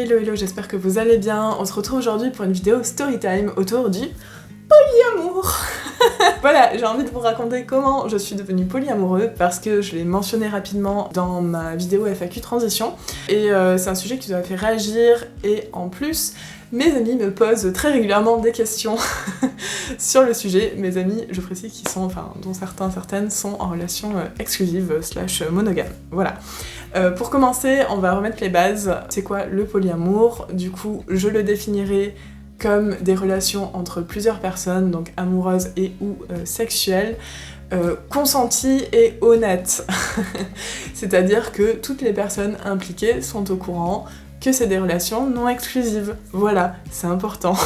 Hello, j'espère que vous allez bien. On se retrouve aujourd'hui pour une vidéo storytime autour du polyamour. Voilà, j'ai envie de vous raconter comment je suis devenue polyamoureux parce que je l'ai mentionné rapidement dans ma vidéo FAQ transition et c'est un sujet qui nous a fait réagir et en plus mes amis me posent très régulièrement des questions sur le sujet. Mes amis, je précise, qui sont, dont certaines sont en relation exclusive / monogame. Voilà. Pour commencer, on va remettre les bases. C'est quoi le polyamour? Du coup, je le définirai comme des relations entre plusieurs personnes, donc amoureuses et ou sexuelles, consenties et honnêtes. C'est-à-dire que toutes les personnes impliquées sont au courant que c'est des relations non exclusives. Voilà, c'est important.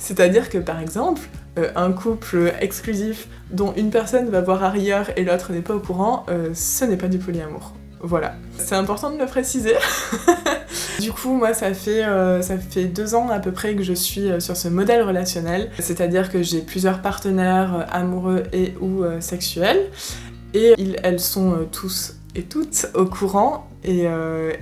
C'est-à-dire que par exemple, un couple exclusif dont une personne va voir ailleurs et l'autre n'est pas au courant, ce n'est pas du polyamour. Voilà, c'est important de le préciser. Du coup, moi, ça fait 2 ans à peu près que je suis sur ce modèle relationnel, c'est-à-dire que j'ai plusieurs partenaires amoureux et ou sexuels, et elles sont tous et toutes au courant, et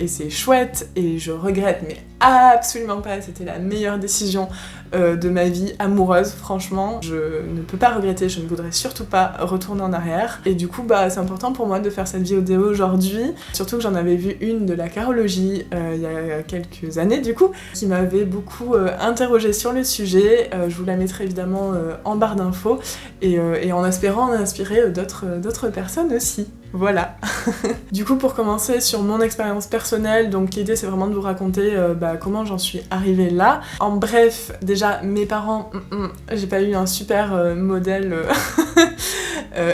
c'est chouette, et je regrette, mais absolument pas, c'était la meilleure décision de ma vie amoureuse, franchement, je ne peux pas regretter, je ne voudrais surtout pas retourner en arrière, et du coup, c'est important pour moi de faire cette vidéo aujourd'hui, surtout que j'en avais vu une de la carologie il y a quelques années, du coup, qui m'avait beaucoup interrogée sur le sujet. Je vous la mettrai évidemment en barre d'infos, et en espérant en inspirer d'autres personnes aussi. Voilà. Du coup, pour commencer sur mon expérience personnelle, donc l'idée c'est vraiment de vous raconter comment j'en suis arrivée là. En bref, déjà mes parents, j'ai pas eu un super modèle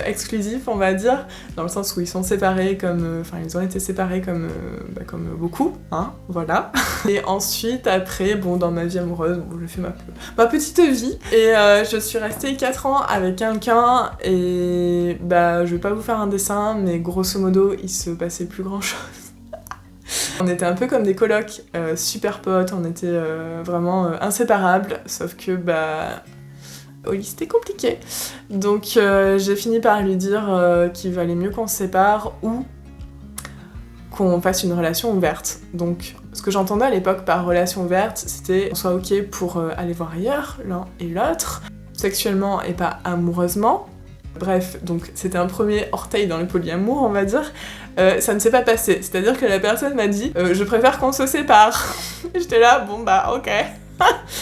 exclusif, on va dire, dans le sens où ils sont séparés comme, ils ont été séparés comme beaucoup, hein, voilà. Et ensuite, après, dans ma vie amoureuse, je fais ma petite vie, et je suis restée 4 ans avec quelqu'un, et je vais pas vous faire un dessin, mais grosso modo, il se passait plus grand chose. On était un peu comme des colocs, super potes, on était vraiment inséparables, sauf que oui, c'était compliqué. Donc j'ai fini par lui dire qu'il valait mieux qu'on se sépare ou qu'on fasse une relation ouverte. Donc ce que j'entendais à l'époque par relation ouverte, c'était qu'on soit ok pour aller voir ailleurs, l'un et l'autre, sexuellement et pas amoureusement. Bref, donc c'était un premier orteil dans le polyamour, on va dire. Ça ne s'est pas passé, c'est-à-dire que la personne m'a dit je préfère qu'on se sépare. J'étais là, ok.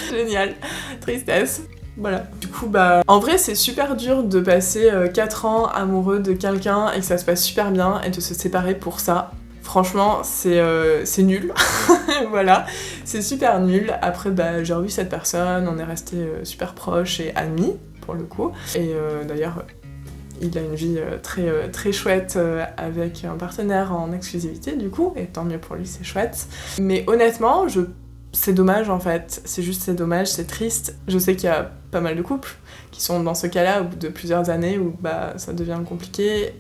Génial, tristesse. Voilà. Du coup, en vrai, c'est super dur de passer 4 ans amoureux de quelqu'un et que ça se passe super bien et de se séparer pour ça. Franchement, c'est nul. Voilà, c'est super nul. Après, j'ai revu cette personne, on est restés super proches et amis, pour le coup. Et d'ailleurs, il a une vie très chouette avec un partenaire en exclusivité, du coup, et tant mieux pour lui, c'est chouette. Mais honnêtement, c'est dommage en fait, c'est dommage, c'est triste. Je sais qu'il y a pas mal de couples qui sont dans ce cas-là au bout de plusieurs années où ça devient compliqué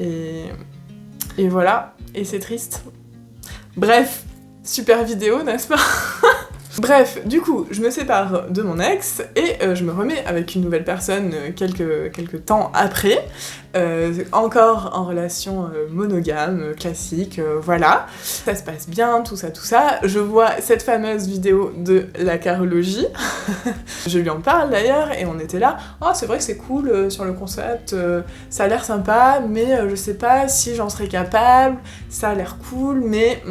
et voilà, et c'est triste. Bref, super vidéo, n'est-ce pas? Bref, du coup, je me sépare de mon ex et je me remets avec une nouvelle personne quelques temps après, encore en relation monogame, classique, voilà. Ça se passe bien, tout ça. Je vois cette fameuse vidéo de la carologie, je lui en parle d'ailleurs, et on était là, oh c'est vrai que c'est cool sur le concept, ça a l'air sympa, mais je sais pas si j'en serais capable, ça a l'air cool, mais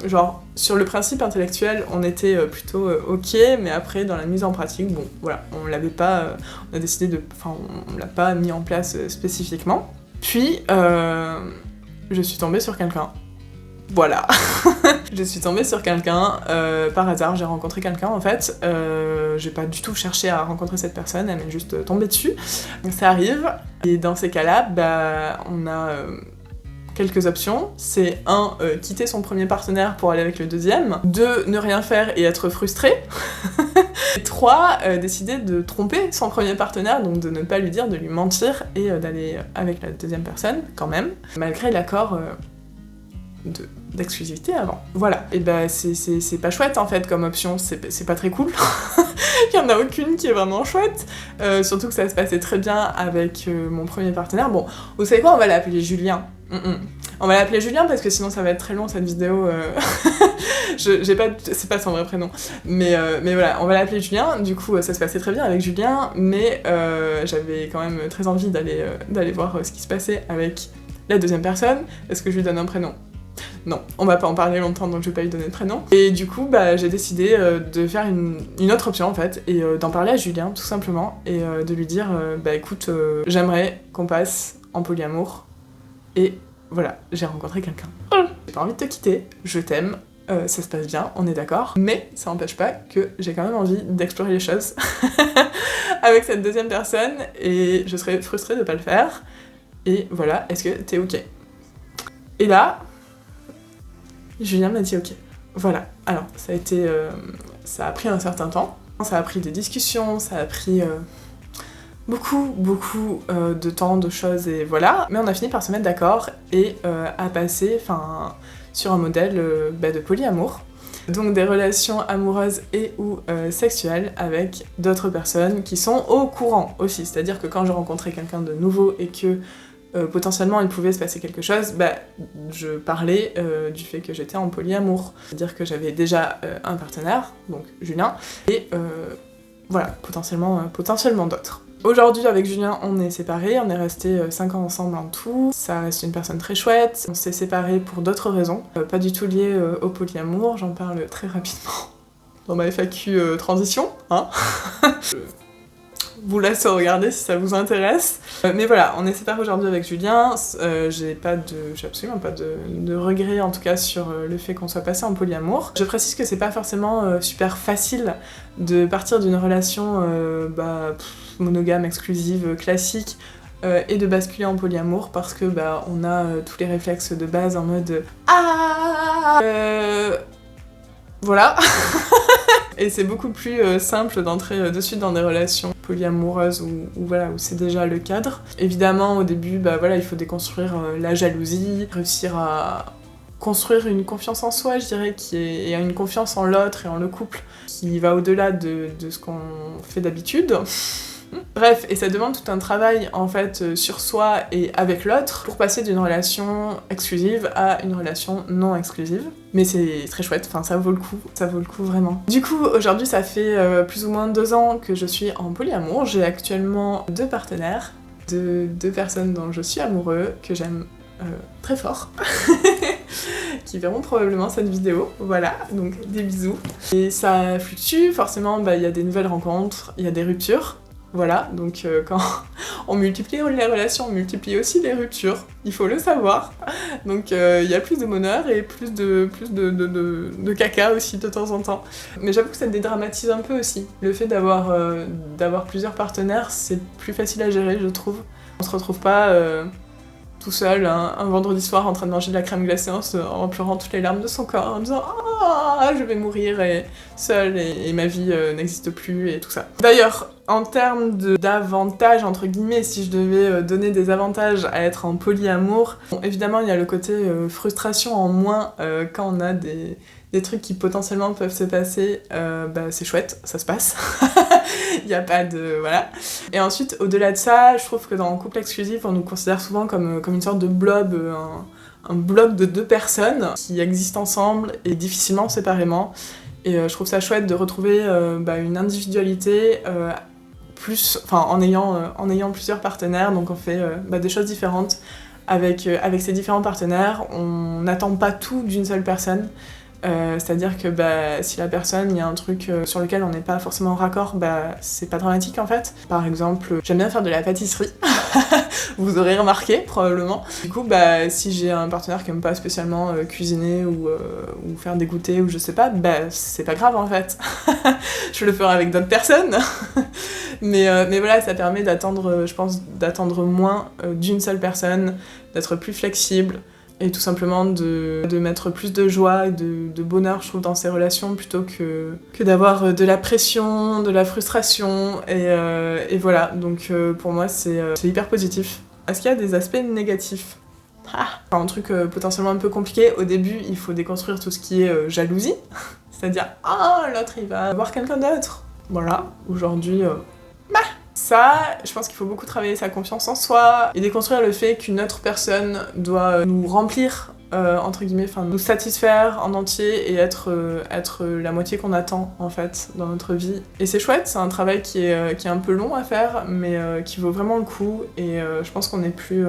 genre... Sur le principe intellectuel, on était plutôt ok, mais après, dans la mise en pratique, voilà, on l'avait pas... on a décidé de... on l'a pas mis en place spécifiquement. Puis, je suis tombée sur quelqu'un. Voilà. Je suis tombée sur quelqu'un, par hasard, j'ai rencontré quelqu'un, en fait. J'ai pas du tout cherché à rencontrer cette personne, elle m'est juste tombée dessus. Donc ça arrive, et dans ces cas-là, on a... quelques options, c'est 1, quitter son premier partenaire pour aller avec le deuxième, 2, ne rien faire et être frustré, et 3, décider de tromper son premier partenaire, donc de ne pas lui dire, de lui mentir et d'aller avec la deuxième personne, quand même, malgré l'accord d'exclusivité avant. Voilà, et c'est pas chouette en fait comme option, c'est pas très cool. Il y en a aucune qui est vraiment chouette, surtout que ça se passait très bien avec mon premier partenaire. Bon, vous savez quoi, on va l'appeler Julien. On va l'appeler Julien parce que sinon ça va être très long cette vidéo. C'est pas son vrai prénom. Mais voilà, on va l'appeler Julien. Du coup, ça se passait très bien avec Julien, mais j'avais quand même très envie d'aller voir ce qui se passait avec la deuxième personne. Est-ce que je lui donne un prénom ? Non, on va pas en parler longtemps, donc je vais pas lui donner de prénom. Et du coup, j'ai décidé de faire une autre option en fait, et d'en parler à Julien tout simplement, et de lui dire écoute, j'aimerais qu'on passe en polyamour, et voilà, j'ai rencontré quelqu'un. J'ai pas envie de te quitter, je t'aime, ça se passe bien, on est d'accord, mais ça n'empêche pas que j'ai quand même envie d'explorer les choses avec cette deuxième personne, et je serais frustrée de pas le faire, et voilà, est-ce que t'es ok ? Et là, Julien m'a dit ok. Voilà, alors ça a pris un certain temps, ça a pris des discussions, ça a pris beaucoup de temps, de choses, et voilà. Mais on a fini par se mettre d'accord et à passer sur un modèle de polyamour. Donc des relations amoureuses et ou sexuelles avec d'autres personnes qui sont au courant aussi. C'est-à-dire que quand je rencontrais quelqu'un de nouveau et que potentiellement il pouvait se passer quelque chose, je parlais du fait que j'étais en polyamour. C'est-à-dire que j'avais déjà un partenaire, donc Julien, et voilà, potentiellement d'autres. Aujourd'hui, avec Julien, on est séparés, on est restés 5 ans ensemble en tout. Ça reste une personne très chouette. On s'est séparés pour d'autres raisons, pas du tout liées au polyamour, j'en parle très rapidement dans ma FAQ transition, hein. Vous laisse regarder si ça vous intéresse. Mais voilà, on est séparés aujourd'hui avec Julien. J'ai absolument pas de regrets en tout cas sur le fait qu'on soit passé en polyamour. Je précise que c'est pas forcément super facile de partir d'une relation monogame, exclusive, classique, et de basculer en polyamour parce que on a tous les réflexes de base en mode voilà. Et c'est beaucoup plus simple d'entrer de suite dans des relations polyamoureuses où c'est déjà le cadre. Évidemment, au début, il faut déconstruire la jalousie, réussir à construire une confiance en soi, je dirais, et une confiance en l'autre et en le couple qui va au-delà de ce qu'on fait d'habitude. Bref, et ça demande tout un travail en fait sur soi et avec l'autre pour passer d'une relation exclusive à une relation non exclusive. Mais c'est très chouette, ça vaut le coup vraiment. Du coup, aujourd'hui ça fait plus ou moins 2 ans que je suis en polyamour. J'ai actuellement 2 partenaires, deux personnes dont je suis amoureux, que j'aime très fort, qui verront probablement cette vidéo, voilà, donc des bisous. Et ça fluctue, forcément, il y a des nouvelles rencontres, il y a des ruptures. Voilà, donc quand on multiplie les relations, on multiplie aussi les ruptures, il faut le savoir. Donc il y a plus de bonheur et plus de caca aussi de temps en temps. Mais j'avoue que ça dédramatise un peu aussi. Le fait d'avoir plusieurs partenaires, c'est plus facile à gérer, je trouve. On se retrouve pas tout seul un vendredi soir en train de manger de la crème glacée en pleurant toutes les larmes de son corps, en disant « Ah, je vais mourir et seule et ma vie n'existe plus » et tout ça. D'ailleurs, en termes d'avantages, entre guillemets, si je devais donner des avantages à être en polyamour, évidemment il y a le côté frustration en moins quand on a des trucs qui potentiellement peuvent se passer, c'est chouette, ça se passe. Il n'y a pas de... voilà. Et ensuite, au-delà de ça, je trouve que dans un couple exclusif, on nous considère souvent comme une sorte de blob, un bloc de 2 personnes qui existent ensemble et difficilement séparément. Et je trouve ça chouette de retrouver une individualité en ayant plusieurs partenaires, donc on fait des choses différentes avec ces différents partenaires. On n'attend pas tout d'une seule personne. C'est-à-dire que si la personne, il y a un truc sur lequel on n'est pas forcément raccord, c'est pas dramatique en fait. Par exemple, j'aime bien faire de la pâtisserie, vous aurez remarqué probablement. Du coup, si j'ai un partenaire qui aime pas spécialement cuisiner ou faire des goûters ou je sais pas, c'est pas grave en fait. Je le ferai avec d'autres personnes. mais voilà, ça permet d'attendre, je pense, d'attendre moins d'une seule personne, d'être plus flexible. Et tout simplement de mettre plus de joie et de bonheur, je trouve, dans ces relations, plutôt que d'avoir de la pression, de la frustration, et voilà. Donc pour moi, c'est hyper positif. Est-ce qu'il y a des aspects négatifs ? Un truc potentiellement un peu compliqué, au début, il faut déconstruire tout ce qui est jalousie. C'est-à-dire, l'autre, il va voir quelqu'un d'autre. Voilà, aujourd'hui, Ça, je pense qu'il faut beaucoup travailler sa confiance en soi et déconstruire le fait qu'une autre personne doit nous remplir, entre guillemets, enfin nous satisfaire en entier et être la moitié qu'on attend en fait dans notre vie. Et c'est chouette, c'est un travail qui est un peu long à faire, mais qui vaut vraiment le coup. Et je pense qu'on est plus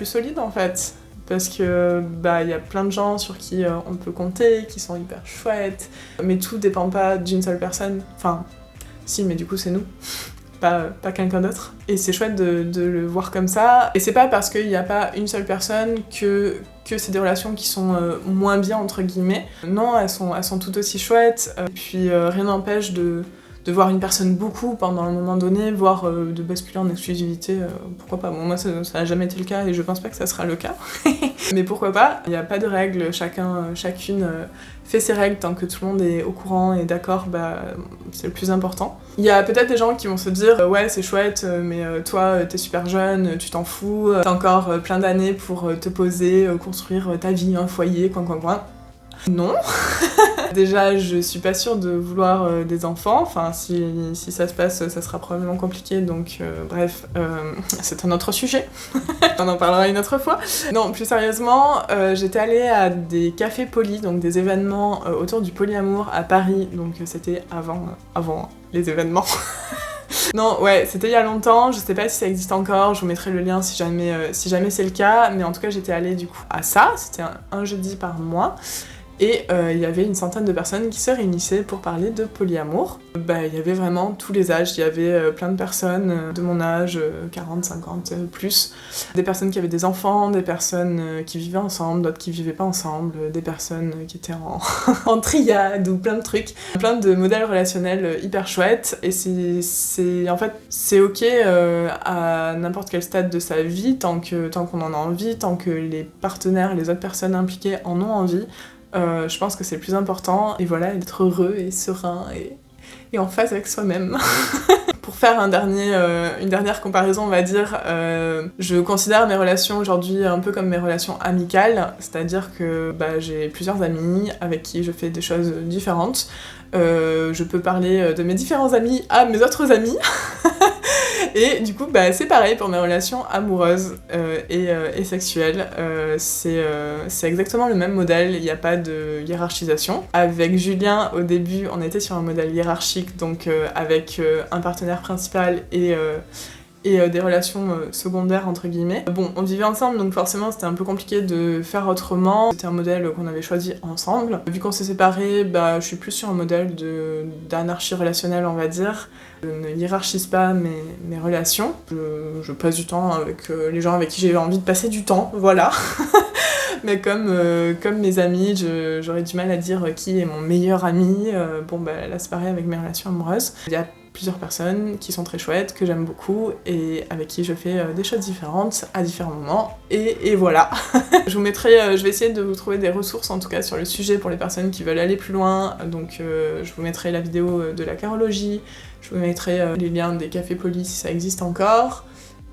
solide en fait. Parce que y a plein de gens sur qui on peut compter, qui sont hyper chouettes, mais tout dépend pas d'une seule personne. Enfin, si, mais du coup c'est nous. Pas quelqu'un d'autre. Et c'est chouette de le voir comme ça. Et c'est pas parce qu'il n'y a pas une seule personne que c'est des relations qui sont moins bien, entre guillemets. Non, elles sont tout aussi chouettes. Puis rien n'empêche de voir une personne beaucoup pendant un moment donné, voire de basculer en exclusivité, pourquoi pas. Bon, moi ça n'a jamais été le cas et je pense pas que ça sera le cas. Mais pourquoi pas, il n'y a pas de règles, chacune fait ses règles tant que tout le monde est au courant et d'accord, c'est le plus important. Il y a peut-être des gens qui vont se dire ouais c'est chouette, mais toi t'es super jeune, tu t'en fous, t'as encore plein d'années pour te poser, construire ta vie, un foyer, quoi. Non. Déjà, je suis pas sûre de vouloir des enfants. Enfin, si ça se passe, ça sera probablement compliqué. Donc, bref, c'est un autre sujet. On en parlera une autre fois. Non, plus sérieusement, j'étais allée à des cafés poly, donc des événements autour du polyamour à Paris. Donc, c'était avant les événements. Non, ouais, c'était il y a longtemps, je sais pas si ça existe encore, je vous mettrai le lien si jamais c'est le cas, mais en tout cas j'étais allée du coup à ça, c'était un jeudi par mois, et il y avait une centaine de personnes qui se réunissaient pour parler de polyamour. Il y avait vraiment tous les âges, il y avait plein de personnes de mon âge, 40, 50, plus, des personnes qui avaient des enfants, des personnes qui vivaient ensemble, d'autres qui vivaient pas ensemble, des personnes qui étaient en triade ou plein de trucs, plein de modèles relationnels hyper chouettes, et c'est ok à n'importe quel stade de sa vie, tant qu'on en a envie, tant que les partenaires, les autres personnes impliquées en ont envie. Je pense que c'est le plus important, et voilà, d'être heureux et serein et en phase avec soi-même. Pour faire une dernière comparaison, on va dire, je considère mes relations aujourd'hui un peu comme mes relations amicales, c'est-à-dire que j'ai plusieurs amis avec qui je fais des choses différentes. Je peux parler de mes différents amis à mes autres amis. Et du coup, c'est pareil pour mes relations amoureuses et sexuelles. C'est exactement le même modèle, il n'y a pas de hiérarchisation. Avec Julien, au début, on était sur un modèle hiérarchique, donc avec un partenaire principal et des relations secondaires, entre guillemets. Bon, on vivait ensemble, donc forcément c'était un peu compliqué de faire autrement. C'était un modèle qu'on avait choisi ensemble. Vu qu'on s'est séparés, je suis plus sur un modèle d'anarchie relationnelle, on va dire. Je ne hiérarchise pas mes relations. Je passe du temps avec les gens avec qui j'ai envie de passer du temps, voilà. Mais comme mes amis, j'aurais du mal à dire qui est mon meilleur ami. Là c'est pareil avec mes relations amoureuses. Il y a plusieurs personnes qui sont très chouettes, que j'aime beaucoup et avec qui je fais des choses différentes à différents moments, et voilà. Je vais essayer de vous trouver des ressources en tout cas sur le sujet pour les personnes qui veulent aller plus loin, donc je vous mettrai la vidéo de la carologie, je vous mettrai les liens des cafés poly si ça existe encore.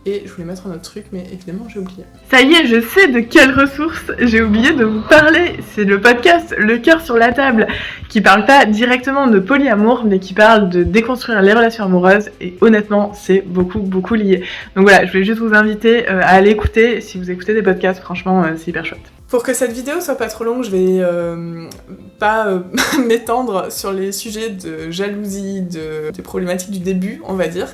Et je voulais mettre un autre truc, mais évidemment j'ai oublié. Ça y est, je sais de quelle ressource j'ai oublié de vous parler. C'est le podcast Le cœur sur la table, qui parle pas directement de polyamour, mais qui parle de déconstruire les relations amoureuses. Et honnêtement, c'est beaucoup lié. Donc voilà, je voulais juste vous inviter à aller écouter. Si vous écoutez des podcasts, franchement, c'est hyper chouette. Pour que cette vidéo soit pas trop longue, je vais pas m'étendre sur les sujets de jalousie, des problématiques du début, on va dire.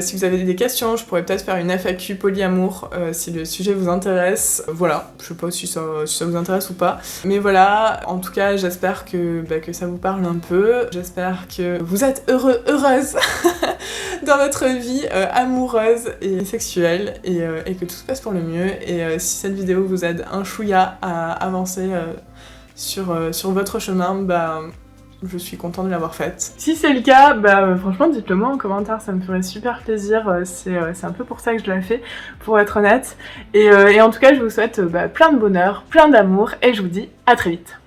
Si vous avez des questions, je pourrais peut-être faire une FAQ polyamour si le sujet vous intéresse. Voilà, je sais pas si ça vous intéresse ou pas. Mais voilà, en tout cas, j'espère que ça vous parle un peu. J'espère que vous êtes heureuse dans votre vie amoureuse et sexuelle et que tout se passe pour le mieux. Et si cette vidéo vous aide un chouïa à avancer sur votre chemin, je suis contente de l'avoir faite. Si c'est le cas, franchement dites-le moi en commentaire, ça me ferait super plaisir, c'est un peu pour ça que je l'ai fait, pour être honnête. Et en tout cas je vous souhaite plein de bonheur, plein d'amour, et je vous dis à très vite.